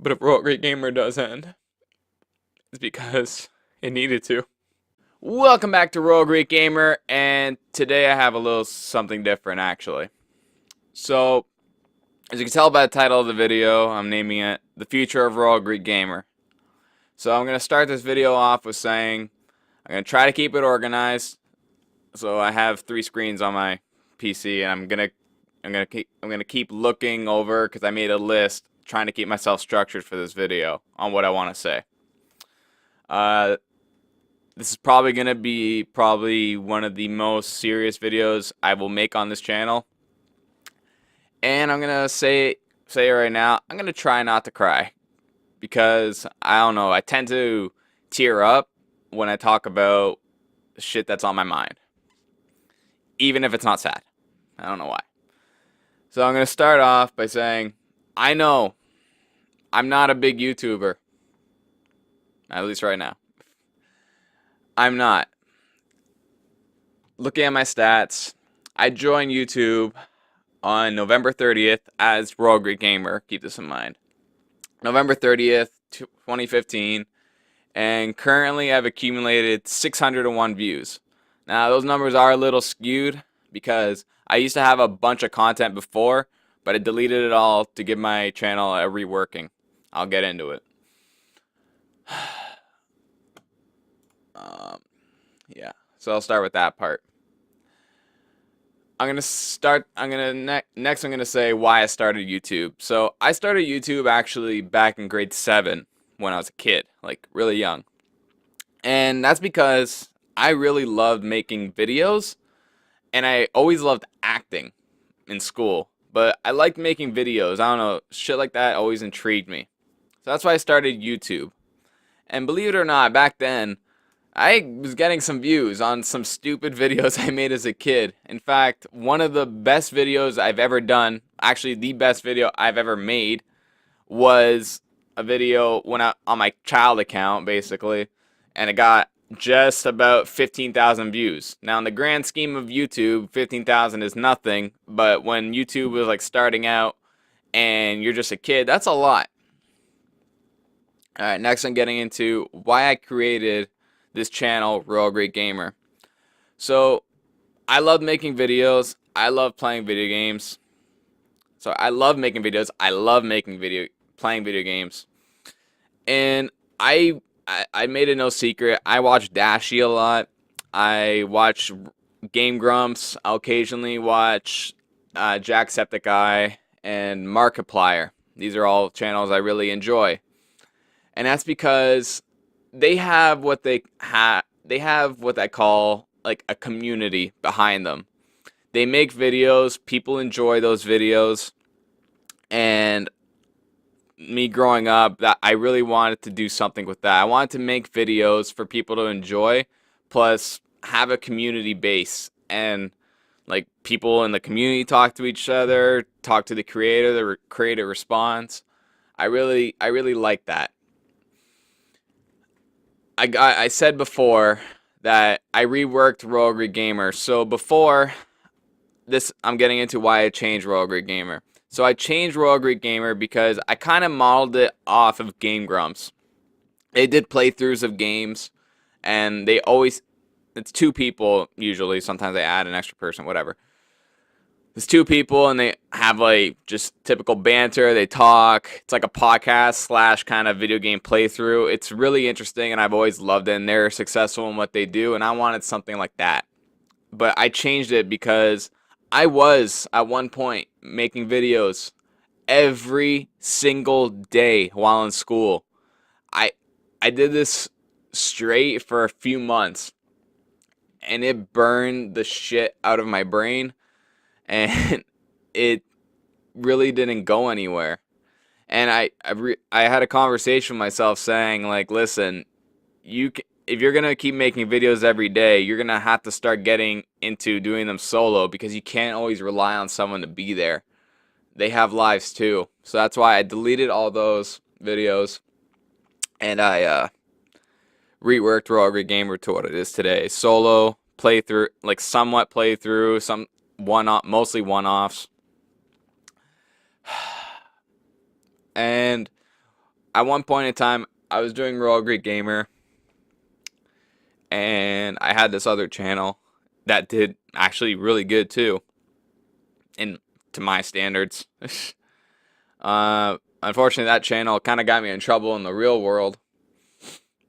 But if RoyalGreekGamer does end, it's because it needed to. Welcome back to RoyalGreekGamer, and today I have a little something different actually. So, as you can tell by the title of the video, I'm naming it The Future of RoyalGreekGamer. So I'm going to start this video off with saying I'm going to try to keep it organized. So I have 3 screens on my PC, and I'm gonna keep looking over because I made a list trying to keep myself structured for this video on what I want to say. This is probably gonna be one of the most serious videos I will make on this channel, and I'm gonna say it right now. I'm gonna try not to cry because I don't know. I tend to tear up when I talk about shit that's on my mind, even if it's not sad. I don't know why. So I'm going to start off by saying, I know I'm not a big YouTuber. At least right now. I'm not. Looking at my stats, I joined YouTube on November 30th as RoyalGreekGamer. Keep this in mind. November 30th, 2015. And currently I've accumulated 601 views. Now those numbers are a little skewed because I used to have a bunch of content before, but I deleted it all to give my channel a reworking. I'll get into it. Yeah, so I'll start with that part. Next I'm gonna say why I started YouTube. So I started YouTube actually back in grade 7 when I was a kid, like really young. And that's because I really loved making videos, and I always loved acting in school. But I liked making videos. I don't know, shit like that always intrigued me. So that's why I started YouTube. And believe it or not, back then, I was getting some views on some stupid videos I made as a kid. In fact, one of the best videos I've ever done, actually the best video I've ever made, was a video on my child account, basically. And it got just about 15,000 views. Now, in the grand scheme of YouTube, 15,000 is nothing, but when YouTube was like starting out and you're just a kid, that's a lot. Alright, next I'm getting into why I created this channel, RoyalGreekGamer. So, I love making videos. I love playing video games. So, I love making videos. I love playing video games. And I made it no secret. I watch Dashie a lot. I watch Game Grumps. I'll occasionally watch Jacksepticeye and Markiplier. These are all channels I really enjoy. And that's because they have what I call like a community behind them. They make videos, people enjoy those videos, and me growing up, that I really wanted to do something with that. I wanted to make videos for people to enjoy, plus have a community base, and like people in the community talk to each other, talk to the creator, the creator responds. I really like that. I said before that I reworked RoyalGreekGamer. So before this, I'm getting into why I changed RoyalGreekGamer. So I changed RoyalGreekGamer because I kind of modeled it off of Game Grumps. They did playthroughs of games, and it's 2 people usually. Sometimes they add an extra person, whatever. There's 2 people, and they have like just typical banter. They talk. It's like a podcast slash kind of video game playthrough. It's really interesting, and I've always loved it. And they're successful in what they do, and I wanted something like that. But I changed it because I was at one point making videos every single day while in school. I did this straight for a few months, and it burned the shit out of my brain, and it really didn't go anywhere. And I had a conversation with myself saying, like, listen, if you're gonna keep making videos every day, you're gonna have to start getting into doing them solo, because you can't always rely on someone to be there. They have lives too. So that's why I deleted all those videos, and I reworked RoyalGreekGamer to what it is today. Solo playthrough, like somewhat playthrough, some mostly one-offs. And at one point in time, I was doing RoyalGreekGamer, and I had this other channel that did actually really good too, in to my standards. Unfortunately, that channel kind of got me in trouble in the real world,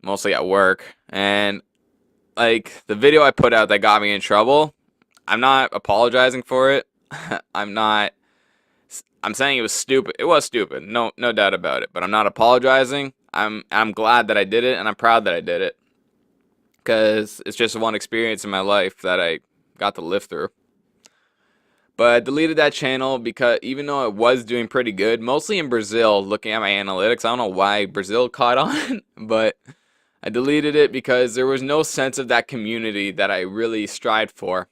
mostly at work. And like the video I put out that got me in trouble, I'm not apologizing for it. I'm not. I'm saying it was stupid. It was stupid. No doubt about it. But I'm not apologizing. I'm glad that I did it, and I'm proud that I did it, because it's just one experience in my life that I got to live through. But I deleted that channel because even though it was doing pretty good, mostly in Brazil, looking at my analytics, I don't know why Brazil caught on, but I deleted it because there was no sense of that community that I really strived for.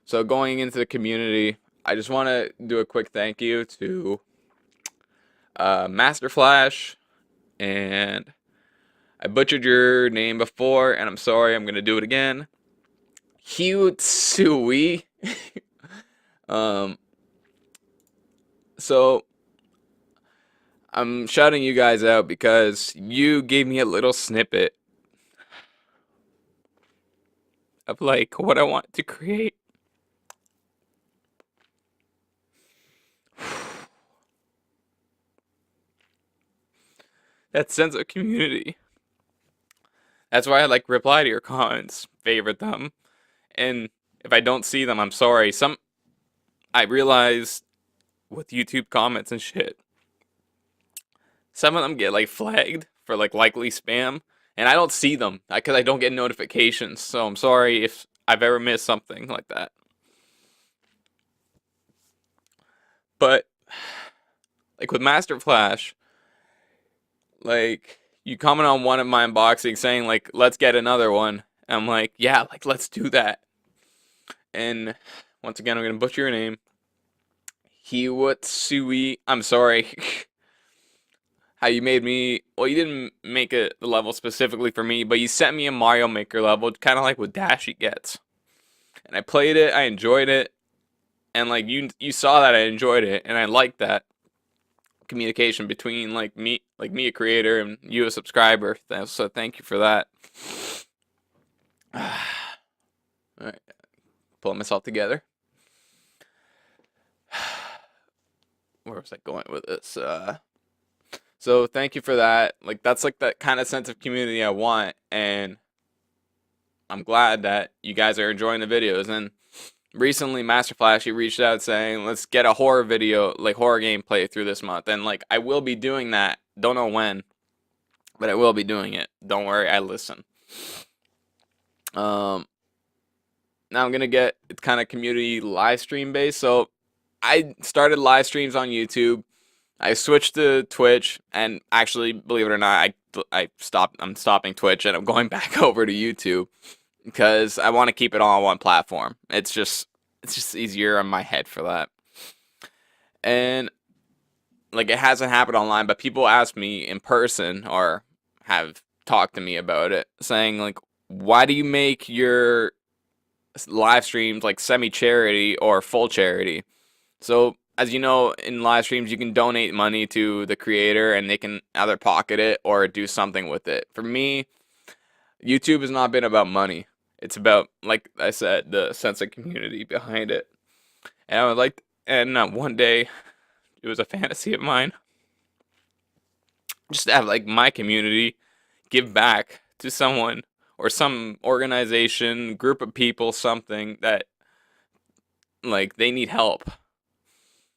So going into the community, I just want to do a quick thank you to Master Flash, and I butchered your name before, and I'm sorry, I'm going to do it again. Hyutsui. So I'm shouting you guys out because you gave me a little snippet of like what I want to create. That sense of community. That's why I like reply to your comments, favorite them, and if I don't see them, I'm sorry. I realize with YouTube comments and shit, some of them get like flagged for like likely spam, and I don't see them because I don't get notifications. So I'm sorry if I've ever missed something like that. But like with Master Flash, like you comment on one of my unboxings saying like let's get another one. And I'm like, yeah, like let's do that. And once again, I'm gonna butcher your name. Hiwatsui. I'm sorry. How you made me. Well, you didn't make the level specifically for me, but you sent me a Mario Maker level, kind of like what Dashi gets. And I played it. I enjoyed it. And like you saw that I enjoyed it, and I liked that communication between like me a creator, and you a subscriber. So thank you for that. All right, pulling myself together. Where was I going with this? So thank you for that. Like that's like that kind of sense of community I want, and I'm glad that you guys are enjoying the videos. And recently, Master Flash, he reached out saying, let's get a horror video, like horror gameplay through this month. And like I will be doing that. Don't know when, but I will be doing it. Don't worry, I listen. Now I'm gonna get it's kind of community live stream based. So I started live streams on YouTube. I switched to Twitch, and actually, believe it or not, I'm stopping Twitch, and I'm going back over to YouTube because I want to keep it all on one platform. It's just easier on my head for that. And like it hasn't happened online, but people ask me in person or have talked to me about it, saying like, why do you make your live streams like semi-charity or full charity? So as you know, in live streams, you can donate money to the creator, and they can either pocket it or do something with it. For me, YouTube has not been about money. It's about, like I said, the sense of community behind it. And I would like, and one day, it was a fantasy of mine, just to have like my community give back to someone or some organization, group of people, something that like they need help.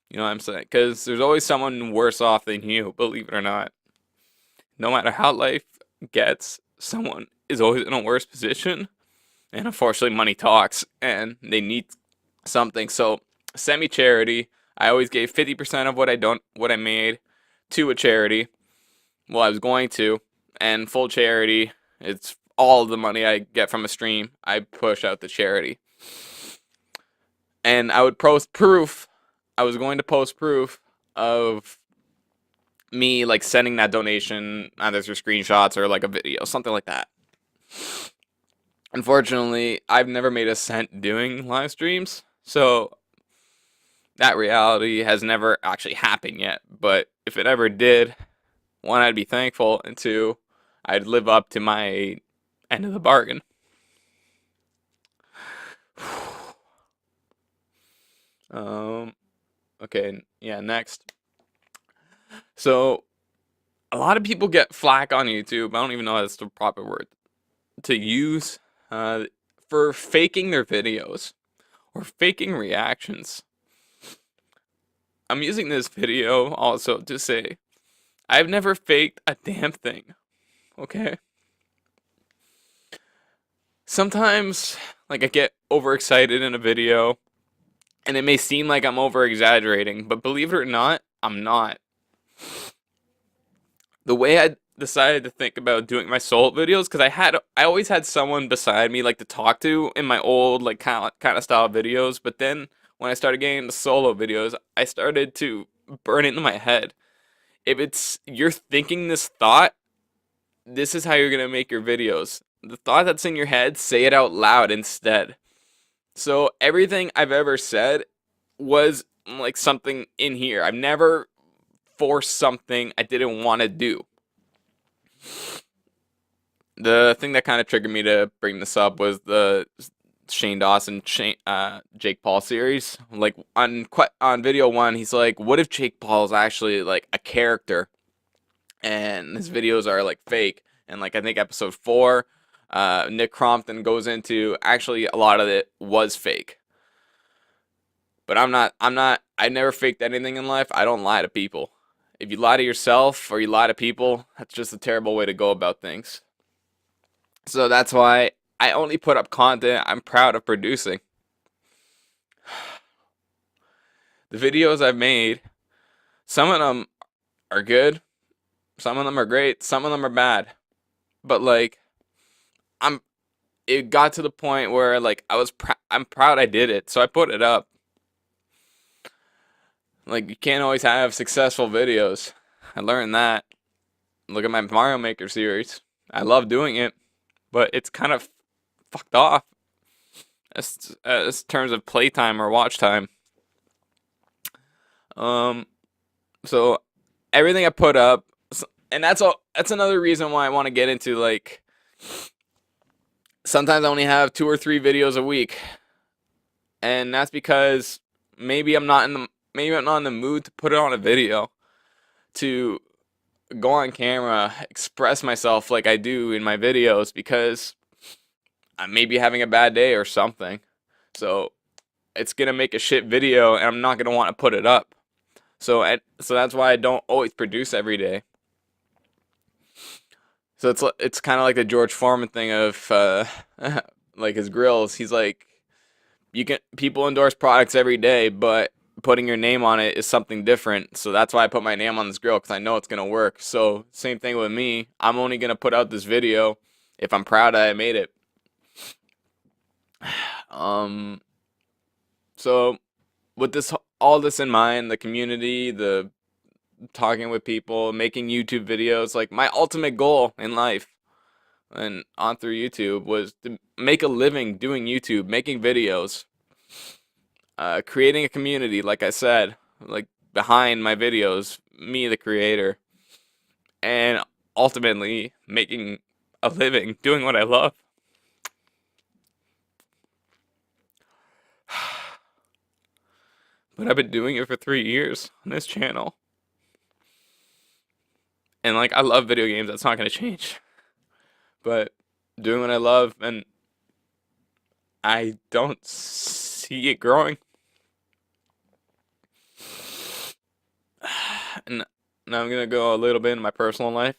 You know what I'm saying? Because there's always someone worse off than you, believe it or not. No matter how life gets, someone is always in a worse position. And unfortunately, money talks, and they need something. So, semi-charity, I always gave 50% of what I made to a charity. Well, I was going to, and full charity, it's all of the money I get from a stream, I push out to charity. And I would post proof. I was going to post proof of me like sending that donation either through screenshots or like a video, something like that. Unfortunately, I've never made a cent doing live streams, so that reality has never actually happened yet. But if it ever did, one, I'd be thankful, and two, I'd live up to my end of the bargain. Um, okay, yeah, next. So, a lot of people get flack on YouTube. I don't even know if that's the proper word to use uh, for faking their videos or faking reactions. I'm using this video also to say I've never faked a damn thing, okay? Sometimes, like, I get overexcited in a video, and it may seem like I'm over exaggerating, but believe it or not, I'm not. The way I decided to think about doing my solo videos, because I always had someone beside me like to talk to in my old like kind of style videos, but then when I started getting into solo videos, I started to burn it into my head. If it's you're thinking this thought, this is how you're gonna make your videos. The thought that's in your head, say it out loud instead. So everything I've ever said was like something in here. I've never forced something I didn't want to do. The thing that kind of triggered me to bring this up was the Shane Dawson, Jake Paul series. Like on video one, he's like, "What if Jake Paul's actually like a character, and his videos are like fake?" And like I think episode 4, Nick Crompton goes into actually a lot of it was fake. But I'm not. I'm not. I never faked anything in life. I don't lie to people. If you lie to yourself or you lie to people, that's just a terrible way to go about things. So that's why I only put up content I'm proud of producing. The videos I've made, some of them are good, some of them are great, some of them are bad. But like I'm it got to the point where like I'm proud I did it, so I put it up. Like you can't always have successful videos. I learned that. Look at my Mario Maker series. I love doing it, but it's kind of fucked off as terms of playtime or watch time. Um, so everything I put up, and that's another reason why I want to get into like sometimes I only have 2 or 3 videos a week, and that's because maybe I'm not in the mood to put it on a video to go on camera, express myself like I do in my videos because I may be having a bad day or something. So it's gonna make a shit video, and I'm not gonna want to put it up. So that's why I don't always produce every day. So it's kind of like the George Foreman thing of like his grills. He's like, you can people endorse products every day, but putting your name on it is something different. So that's why I put my name on this grill because I know it's gonna work. So same thing with me. I'm only gonna put out this video if I'm proud that I made it. Um. So with this all this in mind, the community, the talking with people, making YouTube videos, like my ultimate goal in life and on through YouTube was to make a living doing YouTube, making videos, creating a community, like I said, like behind my videos, me, the creator, and ultimately making a living doing what I love. But I've been doing it for 3 years on this channel. And like, I love video games, that's not going to change. But doing what I love, and I don't see it growing. And now I'm gonna go a little bit in my personal life.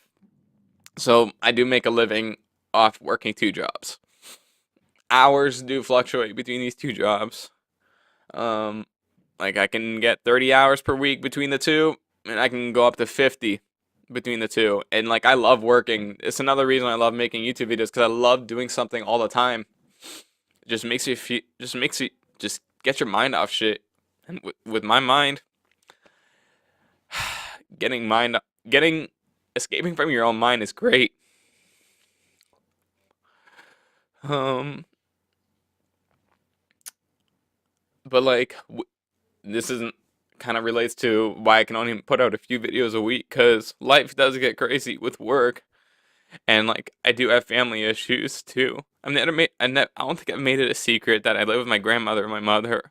So I do make a living off working 2 jobs. Hours do fluctuate between these 2 jobs. Um, like I can get 30 hours per week between the two, and I can go up to 50 between the two. And like I love working. It's another reason I love making YouTube videos because I love doing something all the time. It just makes you feel, just makes you just get your mind off shit. And with my mind, getting escaping from your own mind is great. Um, but like this isn't kind of relates to why I can only put out a few videos a week, because life does get crazy with work, and like I do have family issues too. I don't think I've made it a secret that I live with my grandmother and my mother,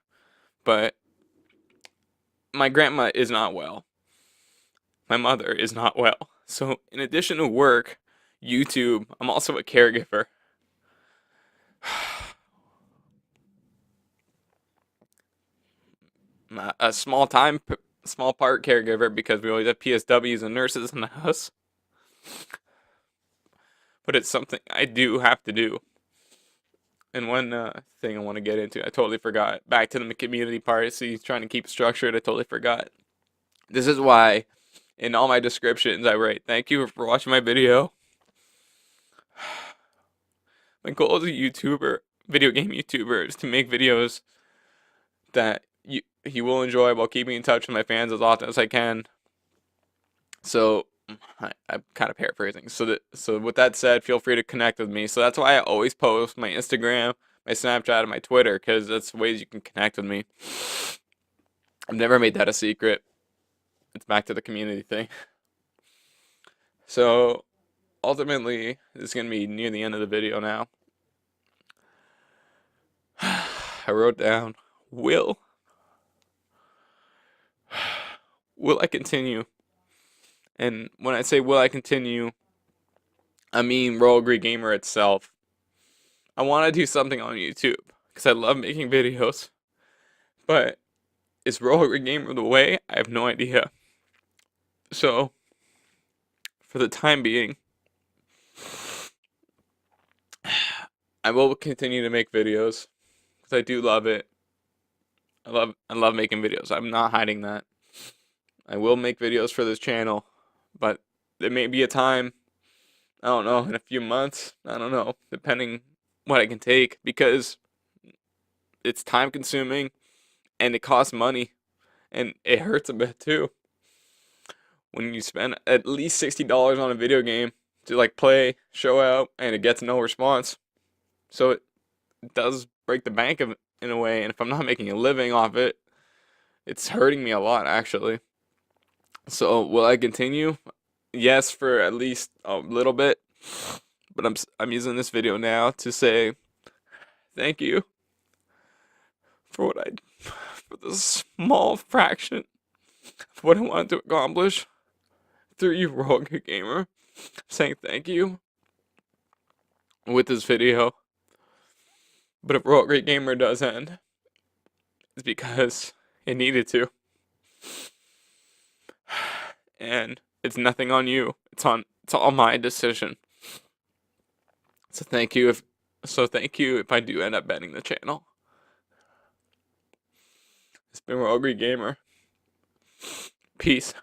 but my grandma is not well. My mother is not well. So in addition to work, YouTube, I'm also a caregiver. A small part caregiver because we always have PSWs and nurses in the house. But it's something I do have to do. And one thing I want to get into, I totally forgot. Back to the community part. See, trying to keep it structured, I totally forgot. This is why in all my descriptions I write, thank you for watching my video. My goal as a YouTuber, video game YouTuber, is to make videos that you will enjoy while keeping in touch with my fans as often as I can. So I'm kind of paraphrasing. So with that said, feel free to connect with me. So that's why I always post my Instagram, my Snapchat, and my Twitter, because that's ways you can connect with me. I've never made that a secret. It's back to the community thing. So ultimately, this is gonna be near the end of the video now. I wrote down, will I continue? And when I say will I continue, I mean RoyalGreekGamer itself. I want to do something on YouTube because I love making videos, but is RoyalGreekGamer the way? I have no idea. So for the time being, I will continue to make videos because I do love it. I love making videos. I'm not hiding that. I will make videos for this channel, but there may be a time, I don't know, in a few months, I don't know, depending what I can take, because it's time consuming and it costs money and it hurts a bit too. When you spend at least $60 on a video game to like play, show out, and it gets no response. So it does break the bank in a way, and if I'm not making a living off it, it's hurting me a lot actually. So will I continue? Yes, for at least a little bit. But I'm using this video now to say thank you for for the small fraction of what I wanted to accomplish through you, RoyalGreekGamer. Saying thank you with this video. But if RoyalGreekGamer does end, it's because it needed to. And it's nothing on you. It's all my decision. So thank you if I do end up banning the channel. It's been RoyalGreekGamer. Peace.